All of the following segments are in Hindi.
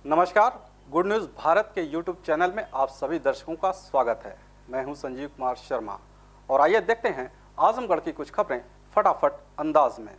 नमस्कार। गुड न्यूज़ भारत के यूट्यूब चैनल में आप सभी दर्शकों का स्वागत है। मैं हूं संजीव कुमार शर्मा और आइए देखते हैं आजमगढ़ की कुछ खबरें फटाफट अंदाज में।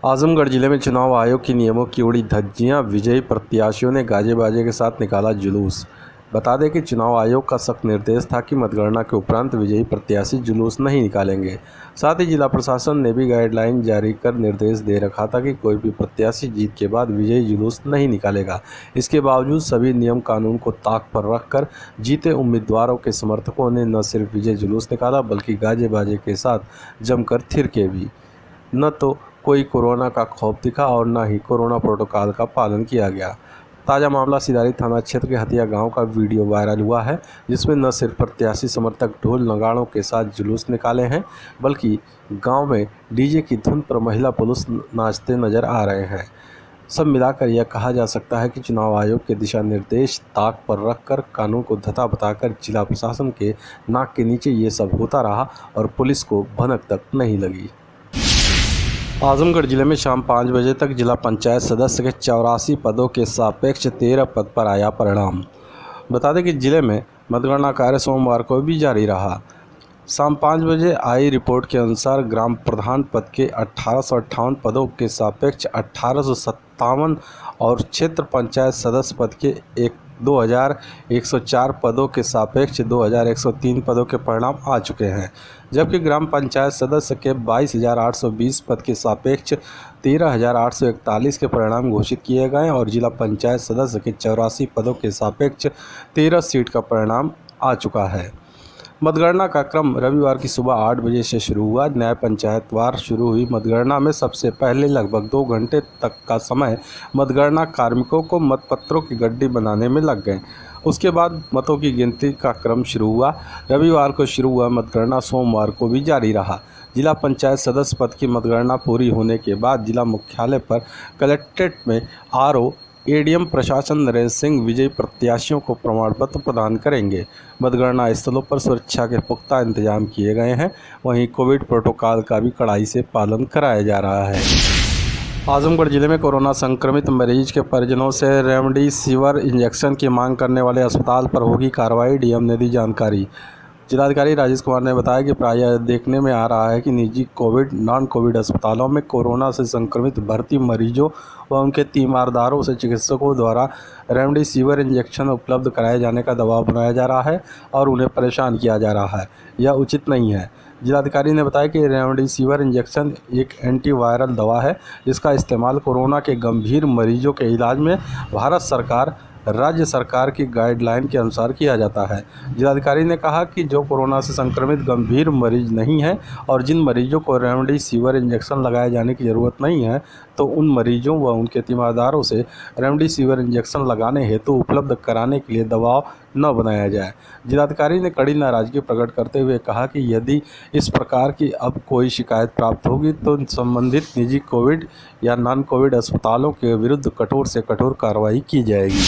आजमगढ़ जिले में चुनाव आयोग के नियमों की उड़ी धज्जियां, विजयी प्रत्याशियों ने गाजे बाजे के साथ निकाला जुलूस। बता दें कि चुनाव आयोग का सख्त निर्देश था कि मतगणना के उपरांत विजयी प्रत्याशी जुलूस नहीं निकालेंगे। साथ ही जिला प्रशासन ने भी गाइडलाइन जारी कर निर्देश दे रखा था कि कोई भी प्रत्याशी जीत के बाद विजयी जुलूस नहीं निकालेगा। इसके बावजूद सभी नियम कानून को ताक पर रखकर जीते उम्मीदवारों के समर्थकों ने न सिर्फ विजय जुलूस निकाला बल्कि गाजे बाजे के साथ जमकर थिरके भी। न तो कोई कोरोना का खौफ दिखा और न ही कोरोना प्रोटोकॉल का पालन किया गया। ताज़ा मामला सिदारी थाना क्षेत्र के हथिया गांव का वीडियो वायरल हुआ है, जिसमें न सिर्फ प्रत्याशी समर्थक ढोल नगाड़ों के साथ जुलूस निकाले हैं बल्कि गांव में डीजे की धुन पर महिला पुरुष नाचते नजर आ रहे हैं। सब मिलाकर यह कहा जा सकता है कि चुनाव आयोग के दिशा निर्देश ताक पर रखकर कानून को धता बताकर जिला प्रशासन के नाक के नीचे ये सब होता रहा और पुलिस को भनक तक नहीं लगी। आजमगढ़ जिले में शाम 5 बजे तक जिला पंचायत सदस्य के 84 पदों के सापेक्ष 13 पद पर आया परिणाम। बता दें कि जिले में मतगणना कार्य सोमवार को भी जारी रहा। शाम 5 बजे आई रिपोर्ट के अनुसार ग्राम प्रधान पद के 1858 पदों के सापेक्ष 1857 और क्षेत्र पंचायत सदस्य पद के 2104 पदों के सापेक्ष 2103 पदों के परिणाम आ चुके हैं, जबकि ग्राम पंचायत सदस्य के 22,820 पद के सापेक्ष 13,841 के परिणाम घोषित किए गए और जिला पंचायत सदस्य के 84 पदों के सापेक्ष 13 सीट का परिणाम आ चुका है। मतगणना का क्रम रविवार की सुबह 8 बजे से शुरू हुआ। न्याय पंचायतवार शुरू हुई मतगणना में सबसे पहले लगभग 2 घंटे तक का समय मतगणना कार्मिकों को मतपत्रों की गड्डी बनाने में लग गए। उसके बाद मतों की गिनती का क्रम शुरू हुआ। रविवार को शुरू हुआ मतगणना सोमवार को भी जारी रहा। जिला पंचायत सदस्य पद की मतगणना पूरी होने के बाद जिला मुख्यालय पर कलेक्ट्रेट में आरओ एडीएम प्रशासन नरेंद्र सिंह विजयी प्रत्याशियों को प्रमाण पत्र प्रदान करेंगे। मतगणना स्थलों पर सुरक्षा के पुख्ता इंतजाम किए गए हैं। वहीं कोविड प्रोटोकॉल का भी कड़ाई से पालन कराया जा रहा है। आजमगढ़ जिले में कोरोना संक्रमित मरीज के परिजनों से रेमडेसिविर इंजेक्शन की मांग करने वाले अस्पताल पर होगी कार्रवाई, डीएम ने दी जानकारी। जिलाधिकारी राजेश कुमार ने बताया कि प्रायः देखने में आ रहा है कि निजी कोविड नॉन कोविड अस्पतालों में कोरोना से संक्रमित भर्ती मरीजों व उनके तीमारदारों से चिकित्सकों द्वारा रेमडेसिविर इंजेक्शन उपलब्ध कराए जाने का दबाव बनाया जा रहा है और उन्हें परेशान किया जा रहा है। यह उचित नहीं है। जिलाधिकारी ने बताया कि रेमडेसिविर इंजेक्शन एक एंटीवायरल दवा है जिसका इस्तेमाल कोरोना के गंभीर मरीजों के इलाज में भारत सरकार राज्य सरकार की गाइडलाइन के अनुसार किया जाता है। जिलाधिकारी ने कहा कि जो कोरोना से संक्रमित गंभीर मरीज नहीं हैं और जिन मरीजों को रेमडेसिविर इंजेक्शन लगाए जाने की ज़रूरत नहीं है तो उन मरीजों व उनके तीमारदारों से रेमडेसिविर इंजेक्शन लगाने हेतु उपलब्ध कराने के लिए दबाव न बनाया जाए। जिलाधिकारी ने कड़ी नाराजगी प्रकट करते हुए कहा कि यदि इस प्रकार की अब कोई शिकायत प्राप्त होगी तो संबंधित निजी कोविड या नॉन कोविड अस्पतालों के विरुद्ध कठोर से कठोर कार्रवाई की जाएगी।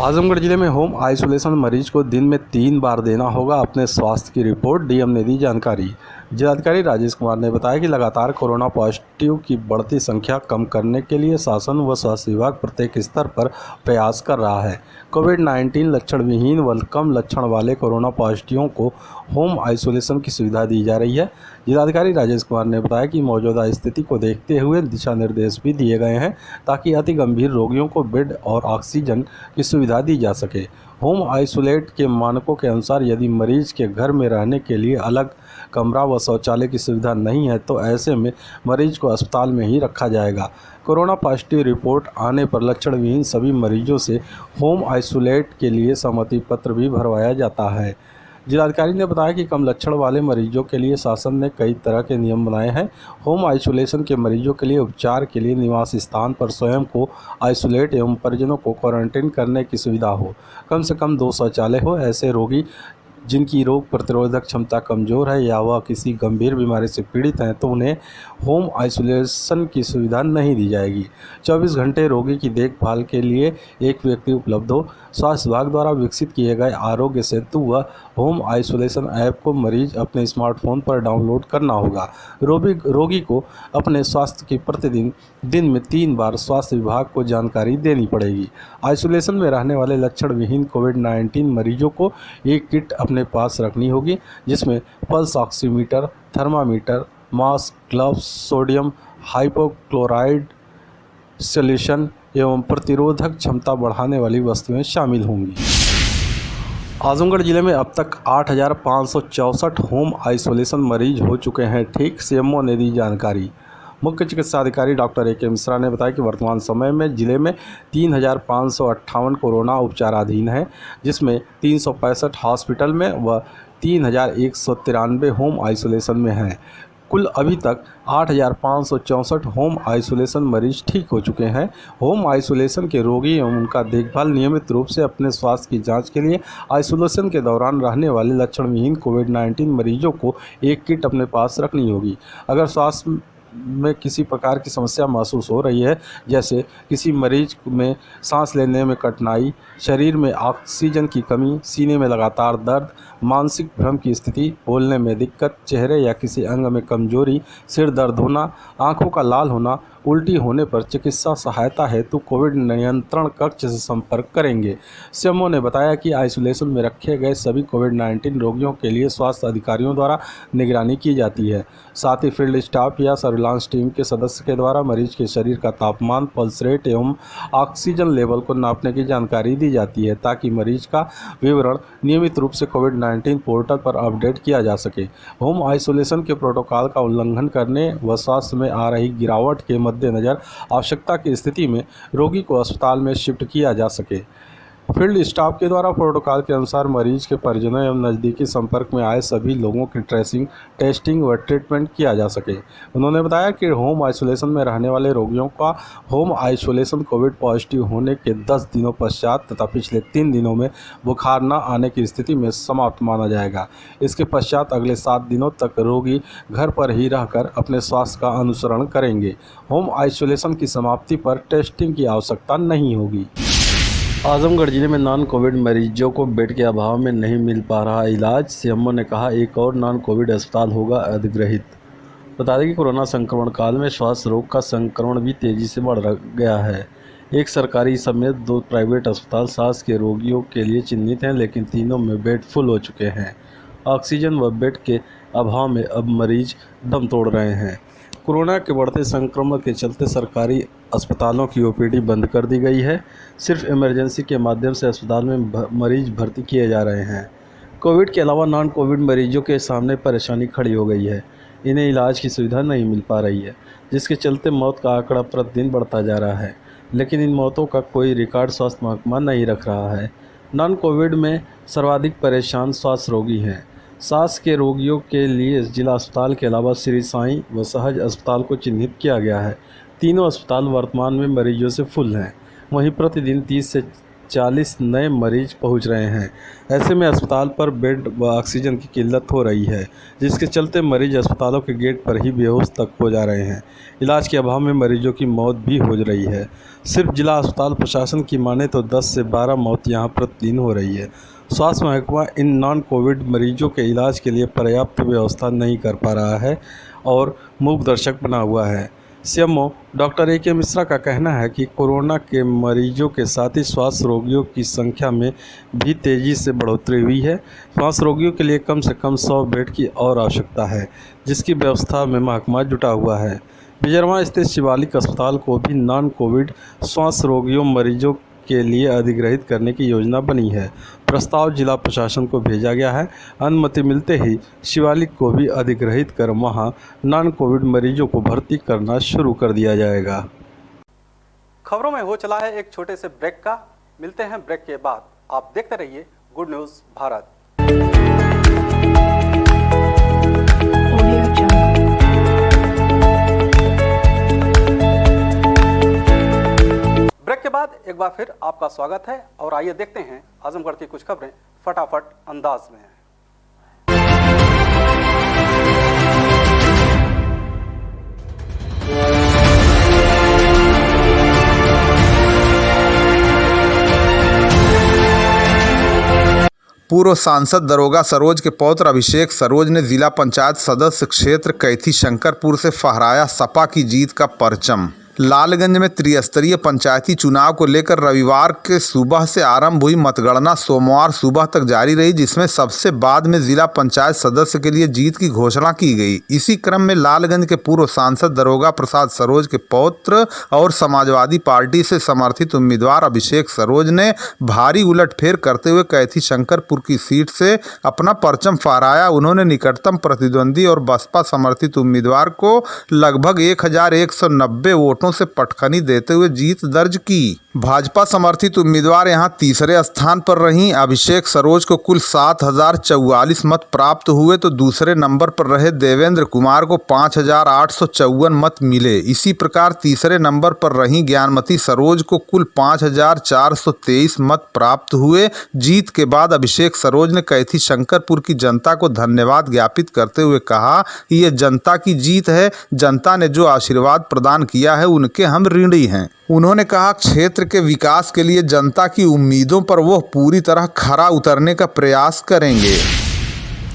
आजमगढ़ जिले में होम आइसोलेशन मरीज को दिन में 3 बार देना होगा अपने स्वास्थ्य की रिपोर्ट, डीएम ने दी जानकारी। जिलाधिकारी राजेश कुमार ने बताया कि लगातार कोरोना पॉजिटिव की बढ़ती संख्या कम करने के लिए शासन व स्वास्थ्य विभाग प्रत्येक स्तर पर प्रयास कर रहा है। कोविड-19 लक्षण विहीन व कम लक्षण वाले कोरोना पॉजिटिवों को होम आइसोलेशन की सुविधा दी जा रही है। जिलाधिकारी राजेश कुमार ने बताया कि मौजूदा स्थिति को देखते हुए दिशा निर्देश भी दिए गए हैं ताकि अति गंभीर रोगियों को बेड और ऑक्सीजन की सुविधा दी जा सके। होम आइसोलेट के मानकों के अनुसार यदि मरीज के घर में रहने के लिए अलग कमरा व शौचालय की सुविधा नहीं है तो ऐसे में मरीज को अस्पताल में ही रखा जाएगा। कोरोना पॉजिटिव रिपोर्ट आने पर लक्षण विहीन सभी मरीजों से होम आइसोलेट के लिए सहमति पत्र भी भरवाया जाता है। जिलाधिकारी ने बताया कि कम लक्षण वाले मरीजों के लिए शासन ने कई तरह के नियम बनाए हैं। होम आइसोलेशन के मरीजों के लिए उपचार के लिए निवास स्थान पर स्वयं को आइसोलेट एवं परिजनों को क्वारंटीन करने की सुविधा हो, कम से कम 2 शौचालय हो। ऐसे रोगी जिनकी रोग प्रतिरोधक क्षमता कमज़ोर है या वह किसी गंभीर बीमारी से पीड़ित हैं तो उन्हें होम आइसोलेशन की सुविधा नहीं दी जाएगी। 24 घंटे रोगी की देखभाल के लिए एक व्यक्ति उपलब्ध हो। स्वास्थ्य विभाग द्वारा विकसित किए गए आरोग्य सेतु व होम आइसोलेशन ऐप को मरीज अपने स्मार्टफोन पर डाउनलोड करना होगा। रोगी को अपने स्वास्थ्य की प्रतिदिन दिन में 3 बार स्वास्थ्य विभाग को जानकारी देनी पड़ेगी। आइसोलेशन में रहने वाले लक्षण विहीन कोविड-19 मरीजों को एक किट अपने पास रखनी होगी, जिसमें pulse oximeter, thermometer, mask, gloves, sodium hypochloride solution एवं प्रतिरोधक क्षमता बढ़ाने वाली वस्तुएं शामिल होंगी। आजमगढ़ जिले में अब तक 8,564 होम आइसोलेशन मरीज हो चुके हैं। ठीक सीएमओ ने दी जानकारी। मुख्य चिकित्सा अधिकारी डॉक्टर ए.के. मिश्रा ने बताया कि वर्तमान समय में जिले में 3,558 कोरोना उपचाराधीन हैं, जिसमें 365 हॉस्पिटल में व 3,193 होम आइसोलेशन में हैं। कुल अभी तक 8,564 होम आइसोलेशन मरीज ठीक हो चुके हैं। होम आइसोलेशन के रोगी एवं उनका देखभाल नियमित रूप से अपने स्वास्थ्य की जांच के लिए आइसोलेशन के दौरान रहने वाले लक्षण विहीन कोविड-19 मरीजों को एक किट अपने पास रखनी होगी। अगर स्वास्थ्य में किसी प्रकार की समस्या महसूस हो रही है, जैसे किसी मरीज में सांस लेने में कठिनाई, शरीर में ऑक्सीजन की कमी, सीने में लगातार दर्द, मानसिक भ्रम की स्थिति, बोलने में दिक्कत, चेहरे या किसी अंग में कमजोरी, सिर दर्द होना, आंखों का लाल होना, उल्टी होने पर चिकित्सा सहायता हेतु कोविड नियंत्रण कक्ष से संपर्क करेंगे। सीएमओ ने बताया कि आइसोलेशन में रखे गए सभी कोविड-19 रोगियों के लिए स्वास्थ्य अधिकारियों द्वारा निगरानी की जाती है। साथ ही फील्ड स्टाफ या सर्विलांस टीम के सदस्य के द्वारा मरीज के शरीर का तापमान, पल्स रेट एवं ऑक्सीजन लेवल को नापने की जानकारी दी जाती है, ताकि मरीज का विवरण नियमित रूप से कोविड-19 पोर्टल पर अपडेट किया जा सके। होम आइसोलेशन के प्रोटोकॉल का उल्लंघन करने व स्वास्थ्य में आ रही गिरावट के मद्देनजर आवश्यकता की स्थिति में रोगी को अस्पताल में शिफ्ट किया जा सके। फील्ड स्टाफ के द्वारा प्रोटोकॉल के अनुसार मरीज के परिजनों एवं नज़दीकी संपर्क में आए सभी लोगों की ट्रेसिंग, टेस्टिंग व ट्रीटमेंट किया जा सके। उन्होंने बताया कि होम आइसोलेशन में रहने वाले रोगियों का होम आइसोलेशन कोविड पॉजिटिव होने के 10 दिनों पश्चात तथा पिछले 3 दिनों में बुखार न आने की स्थिति में समाप्त माना जाएगा। इसके पश्चात अगले 7 दिनों तक रोगी घर पर ही रहकर अपने स्वास्थ्य का अनुसरण करेंगे। होम आइसोलेशन की समाप्ति पर टेस्टिंग की आवश्यकता नहीं होगी। आजमगढ़ जिले में नॉन कोविड मरीजों को बेड के अभाव में नहीं मिल पा रहा इलाज। सीएमओ ने कहा, एक और नॉन कोविड अस्पताल होगा अधिग्रहित। बता दें कि कोरोना संक्रमण काल में श्वास रोग का संक्रमण भी तेजी से बढ़ गया है। एक सरकारी समेत 2 प्राइवेट अस्पताल सांस के रोगियों के लिए चिन्हित हैं, लेकिन तीनों में बेड फुल हो चुके हैं। ऑक्सीजन व बेड के अभाव में अब मरीज दम तोड़ रहे हैं। कोरोना के बढ़ते संक्रमण के चलते सरकारी अस्पतालों की ओपीडी बंद कर दी गई है। सिर्फ इमरजेंसी के माध्यम से अस्पताल में मरीज भर्ती किए जा रहे हैं। कोविड के अलावा नॉन कोविड मरीजों के सामने परेशानी खड़ी हो गई है। इन्हें इलाज की सुविधा नहीं मिल पा रही है, जिसके चलते मौत का आंकड़ा प्रतिदिन बढ़ता जा रहा है, लेकिन इन मौतों का कोई रिकॉर्ड स्वास्थ्य महकमा नहीं रख रहा है। नॉन कोविड में सर्वाधिक परेशान स्वास्थ्य रोगी हैं। सांस के रोगियों के लिए जिला अस्पताल के अलावा श्री साईं व सहज अस्पताल को चिन्हित किया गया है। तीनों अस्पताल वर्तमान में मरीजों से फुल हैं। वहीं प्रतिदिन 30 से 40 नए मरीज पहुंच रहे हैं। ऐसे में अस्पताल पर बेड व ऑक्सीजन की किल्लत हो रही है, जिसके चलते मरीज अस्पतालों के गेट पर ही बेहोश तक हो जा रहे हैं। इलाज के अभाव में मरीजों की मौत भी हो रही है। सिर्फ जिला अस्पताल प्रशासन की माने तो 10 से 12 मौत यहाँ प्रतिदिन हो रही है। स्वास्थ्य महकमा इन नॉन कोविड मरीजों के इलाज के लिए पर्याप्त व्यवस्था नहीं कर पा रहा है और मूक दर्शक बना हुआ है। CMO doctor A K. मिश्रा का कहना है कि कोरोना के मरीजों के साथ ही स्वास्थ्य रोगियों की संख्या में भी तेज़ी से बढ़ोतरी हुई है। स्वास्थ्य रोगियों के लिए कम से कम 100 बेड की और आवश्यकता है, जिसकी व्यवस्था में महकमा जुटा हुआ है। बिजरवा स्थित शिवालिक अस्पताल को भी नॉन कोविड स्वास्थ्य रोगियों मरीजों के लिए अधिग्रहित करने की योजना बनी है। प्रस्ताव जिला प्रशासन को भेजा गया है। अनुमति मिलते ही शिवालिक को भी अधिग्रहित कर वहां नॉन कोविड मरीजों को भर्ती करना शुरू कर दिया जाएगा। खबरों में हो चला है एक छोटे से ब्रेक का। मिलते हैं ब्रेक के बाद। आप देखते रहिए गुड न्यूज भारत। ब्रेक के बाद एक बार फिर आपका स्वागत है और आइए देखते हैं आजमगढ़ की कुछ खबरें फटाफट अंदाज में। पूर्व सांसद दरोगा सरोज के पौत्र अभिषेक सरोज ने जिला पंचायत सदस्य क्षेत्र कैथी शंकरपुर से फहराया सपा की जीत का परचम। लालगंज में त्रिस्तरीय पंचायती चुनाव को लेकर रविवार के सुबह से आरंभ हुई मतगणना सोमवार सुबह तक जारी रही, जिसमें सबसे बाद में जिला पंचायत सदस्य के लिए जीत की घोषणा की गई। इसी क्रम में लालगंज के पूर्व सांसद दरोगा प्रसाद सरोज के पौत्र और समाजवादी पार्टी से समर्थित उम्मीदवार अभिषेक सरोज ने भारी उलटफेर करते हुए कैथी शंकरपुर की सीट से अपना परचम फहराया। उन्होंने निकटतम प्रतिद्वंदी और बसपा समर्थित उम्मीदवार को लगभग 1190 वोटों से पटखनी देते हुए जीत दर्ज की। भाजपा समर्थित उम्मीदवार यहां तीसरे स्थान पर रहीं। अभिषेक सरोज को कुल 7044 मत प्राप्त हुए तो दूसरे नंबर पर रहे देवेंद्र कुमार को 5854 मत मिले। इसी प्रकार तीसरे नंबर पर रहीं ज्ञानमती सरोज को कुल 5423 मत प्राप्त हुए। जीत के बाद अभिषेक सरोज ने कैथी शंकरपुर की जनता को धन्यवाद ज्ञापित करते हुए कहा कि ये जनता की जीत है। जनता ने जो आशीर्वाद प्रदान किया है उनके हम ऋणी हैं। उन्होंने कहा क्षेत्र के विकास के लिए जनता की उम्मीदों पर वो पूरी तरह खरा उतरने का प्रयास करेंगे।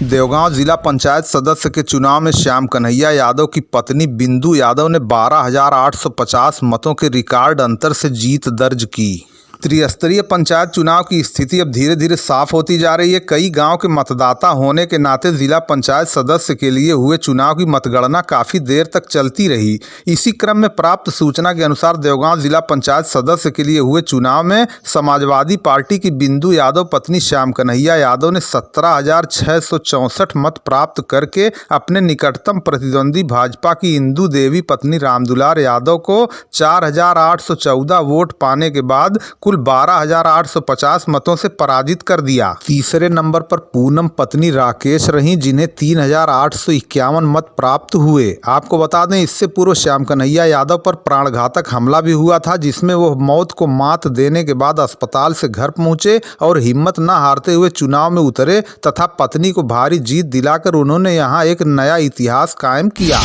देवगांव जिला पंचायत सदस्य के चुनाव में श्याम कन्हैया यादव की पत्नी बिंदु यादव ने 12,850 मतों के रिकॉर्ड अंतर से जीत दर्ज की। त्रिस्तरीय पंचायत चुनाव की स्थिति अब धीरे धीरे साफ होती जा रही है। कई गांव के मतदाता होने के नाते जिला पंचायत सदस्य के लिए हुए चुनाव की मतगणना काफ़ी देर तक चलती रही। इसी क्रम में प्राप्त सूचना के अनुसार देवगांव जिला पंचायत सदस्य के लिए हुए चुनाव में समाजवादी पार्टी की बिंदु यादव पत्नी श्याम कन्हैया यादव ने 17,664 मत प्राप्त करके अपने निकटतम प्रतिद्वंदी भाजपा की इंदू देवी पत्नी रामदुलार यादव को 4,814 वोट पाने के बाद कुल 12,850 मतों से पराजित कर दिया। तीसरे नंबर पर पूनम पत्नी राकेश रहीं, जिन्हें 3,851 मत प्राप्त हुए। आपको बता दें, इससे पूर्व श्याम कन्हैया यादव पर प्राणघातक हमला भी हुआ था, जिसमें वो मौत को मात देने के बाद अस्पताल से घर पहुंचे और हिम्मत न हारते हुए चुनाव में उतरे तथा पत्नी को भारी जीत दिलाकर उन्होंने यहां एक नया इतिहास कायम किया।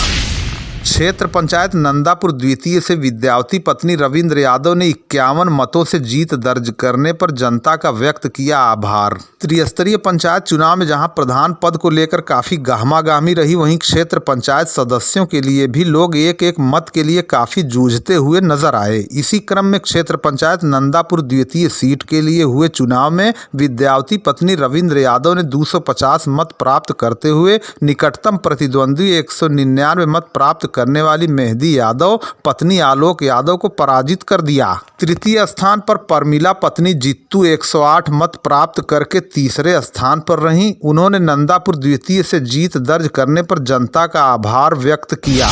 क्षेत्र पंचायत नंदापुर द्वितीय से विद्यावती पत्नी रविंद्र यादव ने 51 मतों से जीत दर्ज करने पर जनता का व्यक्त किया आभार। त्रिस्तरीय पंचायत चुनाव में जहां प्रधान पद को लेकर काफी गहमागहमी रही, वहीं क्षेत्र पंचायत सदस्यों के लिए भी लोग एक एक मत के लिए काफी जूझते हुए नजर आए। इसी क्रम में क्षेत्र पंचायत नंदापुर द्वितीय सीट के लिए हुए चुनाव में विद्यावती पत्नी रविंद्र यादव ने 250 मत प्राप्त करते हुए निकटतम प्रतिद्वंदी 199 मत प्राप्त करने वाली मेहदी यादव पत्नी आलोक यादव को पराजित कर दिया। तृतीय स्थान पर परमिला पत्नी जित्तू 108 मत प्राप्त करके तीसरे स्थान पर रहीं। उन्होंने नंदापुर द्वितीय से जीत दर्ज करने पर जनता का आभार व्यक्त किया।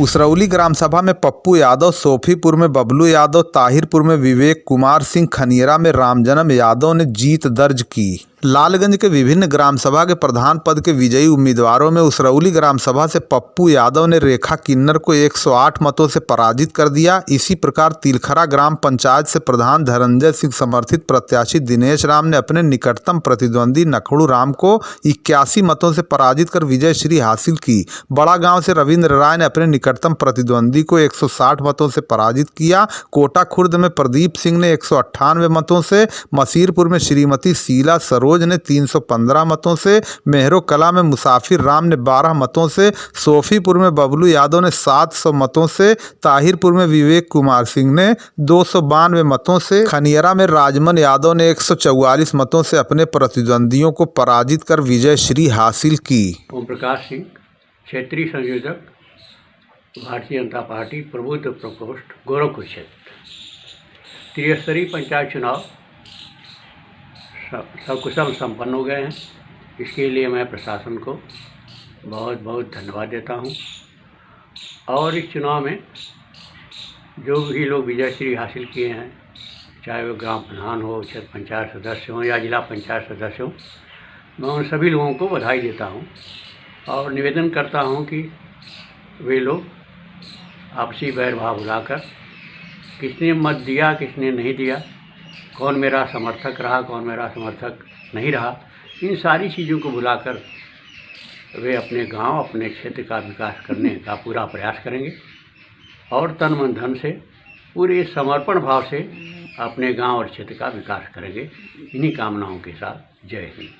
उसरौली ग्राम सभा में पप्पू यादव, सोफीपुर में बबलू यादव, ताहिरपुर में विवेक कुमार सिंह, खनियरा में रामजन्म यादव ने जीत दर्ज की। लालगंज के विभिन्न ग्राम सभा के प्रधान पद के विजयी उम्मीदवारों में उसरौली ग्राम सभा से पप्पू यादव ने रेखा किन्नर को 108 मतों से पराजित कर दिया। इसी प्रकार तिलखरा ग्राम पंचायत से प्रधान धनंजय सिंह समर्थित प्रत्याशी दिनेश राम ने अपने निकटतम प्रतिद्वंदी नखड़ू राम को 81 मतों से पराजित कर विजय श्री हासिल की। बड़ा गांव से रविंद्र राय ने अपने निकटतम प्रतिद्वंदी को 160 मतों से पराजित किया। कोटा खुर्द में प्रदीप सिंह ने 198 मतों से, मसीरपुर में श्रीमती शीला सरोज ने 315 मतों से, मेहरो कला में मुसाफिर राम ने 12 मतों से, सोफीपुर में बबलू यादव ने 700 मतों से, ताहिरपुर में विवेक कुमार सिंह ने 292 मतों से, खनियरा में राजमन यादव ने 144 मतों से अपने प्रतिद्वंदियों को पराजित कर विजय श्री हासिल की। ओम प्रकाश सिंह, क्षेत्रीय संयोजक, भारतीय जनता पार्टी, प्रबुद्ध प्रकोष्ठ, गोरखपुर क्षेत्र। त्रिस्तरीय पंचायत चुनाव सकुशल संपन्न हो गए हैं। इसके लिए मैं प्रशासन को बहुत बहुत धन्यवाद देता हूं। और इस चुनाव में जो भी लोग विजय श्री हासिल किए हैं, चाहे वो ग्राम प्रधान हो, क्षेत्र पंचायत सदस्य हों या जिला पंचायत सदस्य हों, मैं उन सभी लोगों को बधाई देता हूं और निवेदन करता हूं कि वे लोग आपसी बैरभाव भुलाकर किसने मत दिया, किसने नहीं दिया, कौन मेरा समर्थक रहा, कौन मेरा समर्थक नहीं रहा, इन सारी चीज़ों को भुलाकर वे अपने गांव, अपने क्षेत्र का विकास करने का पूरा प्रयास करेंगे और तन मन धन से पूरे समर्पण भाव से अपने गांव और क्षेत्र का विकास करेंगे। इन्हीं कामनाओं के साथ जय हिंद।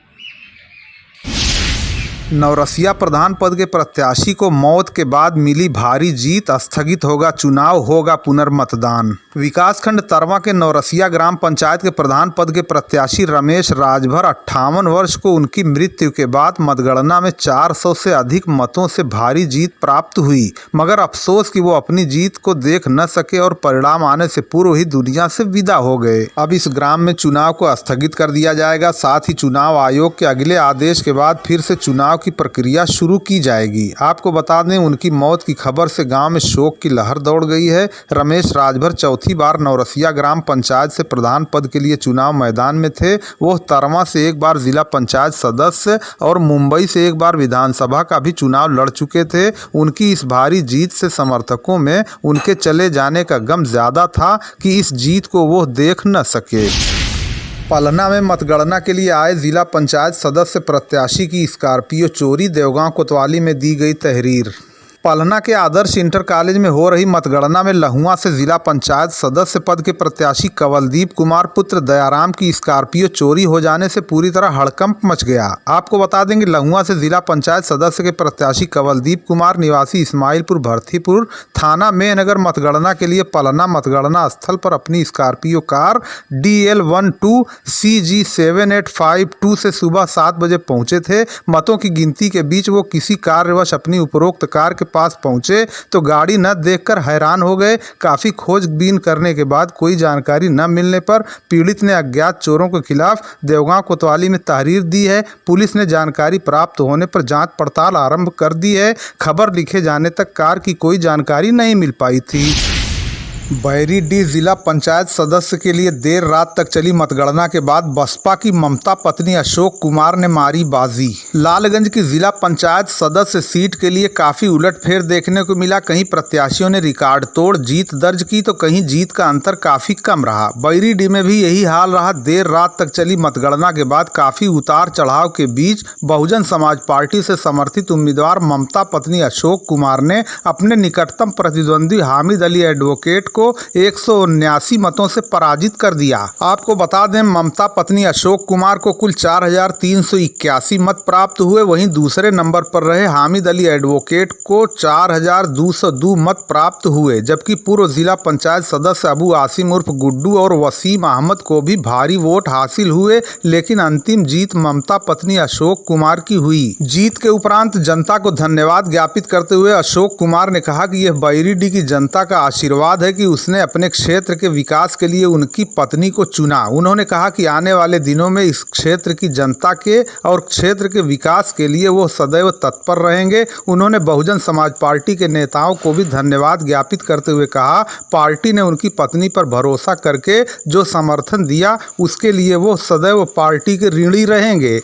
नवरसिया प्रधान पद के प्रत्याशी को मौत के बाद मिली भारी जीत, स्थगित होगा चुनाव, होगा पुनर्मतदान। विकासखंड तरवा के नवरसिया ग्राम पंचायत के प्रधान पद के प्रत्याशी रमेश राजभर 58 वर्ष को उनकी मृत्यु के बाद मतगणना में 400 से अधिक मतों से भारी जीत प्राप्त हुई, मगर अफसोस कि वो अपनी जीत को देख न सके और परिणाम आने से पूर्व ही दुनिया से विदा हो गए। अब इस ग्राम में चुनाव को स्थगित कर दिया जाएगा। साथ ही चुनाव आयोग के अगले आदेश के बाद फिर से चुनाव की प्रक्रिया शुरू की जाएगी। आपको बता दें, उनकी मौत की खबर से गांव में शोक की लहर दौड़ गई है। रमेश राजभर चौथी बार नवरसिया ग्राम पंचायत से प्रधान पद के लिए चुनाव मैदान में थे। वो तरवा से एक बार जिला पंचायत सदस्य और मुंबई से एक बार विधानसभा का भी चुनाव लड़ चुके थे। उनकी इस भारी जीत से समर्थकों में उनके चले जाने का गम ज्यादा था कि इस जीत को वो देख न सके। पलना में मतगणना के लिए आए जिला पंचायत सदस्य प्रत्याशी की स्कॉर्पियो चोरी, देवगांव कोतवाली में दी गई तहरीर। पलना के आदर्श इंटर कॉलेज में हो रही मतगणना में लहुआ से जिला पंचायत सदस्य पद के प्रत्याशी कंवलदीप कुमार पुत्र दयाराम की स्कॉर्पियो चोरी हो जाने से पूरी तरह हड़कंप मच गया। आपको बता देंगे, लहुआ से जिला पंचायत सदस्य के प्रत्याशी कंवलदीप कुमार निवासी इस्माइलपुर भरथीपुर थाना मेहनगर मतगणना के लिए पलना मतगणना स्थल पर अपनी स्कॉर्पियो कार DL12 CG 7852 से सुबह 7 बजे पहुंचे थे। मतों की गिनती के बीच वो किसी कार्यवश अपनी उपरोक्त कार के पास पहुंचे तो गाड़ी न देखकर हैरान हो गए। काफी खोजबीन करने के बाद कोई जानकारी न मिलने पर पीड़ित ने अज्ञात चोरों के खिलाफ देवगांव कोतवाली में तहरीर दी है। पुलिस ने जानकारी प्राप्त होने पर जांच पड़ताल आरंभ कर दी है। खबर लिखे जाने तक कार की कोई जानकारी नहीं मिल पाई थी। बैरीडीह जिला पंचायत सदस्य के लिए देर रात तक चली मतगणना के बाद बसपा की ममता पत्नी अशोक कुमार ने मारी बाजी। लालगंज की जिला पंचायत सदस्य सीट के लिए काफी उलटफेर देखने को मिला। कहीं प्रत्याशियों ने रिकॉर्ड तोड़ जीत दर्ज की तो कहीं जीत का अंतर काफी कम रहा। बैरीडीह में भी यही हाल रहा। देर रात तक चली मतगणना के बाद काफी उतार चढ़ाव के बीच बहुजन समाज पार्टी से समर्थित उम्मीदवार ममता पत्नी अशोक कुमार ने अपने निकटतम प्रतिद्वंदी हामिद अली एडवोकेट को 179 मतों से पराजित कर दिया। आपको बता दें, ममता पत्नी अशोक कुमार को कुल 4381 मत प्राप्त हुए। वहीं दूसरे नंबर पर रहे हामिद अली एडवोकेट को 4202 मत प्राप्त हुए, जबकि पूर्व जिला पंचायत सदस्य अबू आसिम उर्फ गुड्डू और वसीम अहमद को भी भारी वोट हासिल हुए। लेकिन अंतिम जीत ममता पत्नी अशोक कुमार की हुई। जीत के उपरांत जनता को धन्यवाद ज्ञापित करते हुए अशोक कुमार ने कहा कि यह बैरीडीह की जनता का आशीर्वाद है कि उसने अपने क्षेत्र के विकास के लिए उनकी पत्नी को चुना। उन्होंने कहा कि आने वाले दिनों में इस क्षेत्र की जनता के और क्षेत्र के विकास के लिए वो सदैव तत्पर रहेंगे। उन्होंने बहुजन समाज पार्टी के नेताओं को भी धन्यवाद ज्ञापित करते हुए कहा, पार्टी ने उनकी पत्नी पर भरोसा करके जो समर्थन दिया उसके लिए वो सदैव पार्टी के ऋणी रहेंगे।